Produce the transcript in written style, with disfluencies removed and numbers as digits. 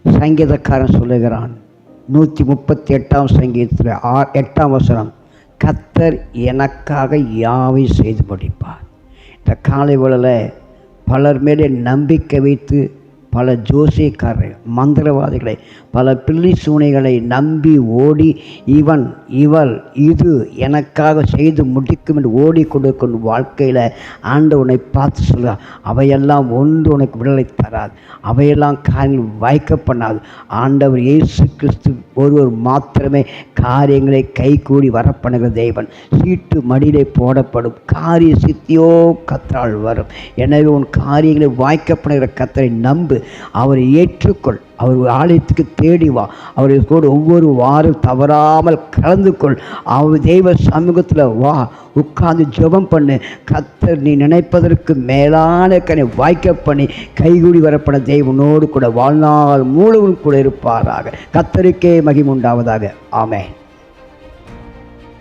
சங்கீதக்காரன் சொல்லுகிறான் 138ஆம் சங்கீதத்தில் 8ஆம் வசனம், கர்த்தர் எனக்காக யாவை செய்து முடிப்பார். இந்த காலை வேளையில் பலர் மேலே நம்பிக்கை வைத்து பல ஜோசியக்காரர்கள், மந்திரவாதிகளை, பல பில்லி சூனைகளை நம்பி ஓடி இவள் இது எனக்காக செய்து முடிக்கும் என்று ஓடிக்கொண்டிருக்கும் வாழ்க்கையில் ஆண்டவனை பார்த்து சொல்கிறார், அவையெல்லாம் ஒன்று உனக்கு விடுதலை தராது, அவையெல்லாம் காரியங்கள் வாய்க்க பண்ணாது. ஆண்டவர் இயேசு கிறிஸ்து ஒருவர் மாத்திரமே காரியங்களை கைகூடி வரப்பண்ணுகிற தேவன். சீட்டு மடியிலே போடப்படும், காரிய சித்தியோ கர்த்தரால் வரும். எனவே உன் காரியங்களை வாய்க்கப்படுகிற கர்த்தரை நம்பு, அவரை ஏற்றுக்கொள், அவர் ஆலயத்துக்கு தேடி வா, அவரை கூட ஒவ்வொரு வாரம் தவறாமல் கலந்து கொள், அவர் தெய்வ சமூகத்தில் வா, உட்கார்ந்து ஜெபம் பண்ணு. கர்த்தர் நீ நினைப்பதற்கு மேலான கனை வாய்க்க பண்ணி கைகூடி வரப்பட தெய்வனோடு கூட வாழ்நாள் முழுவதும் கூட இருப்பாராக. கர்த்தருக்கே மகிமை உண்டாவதாக. ஆமென்.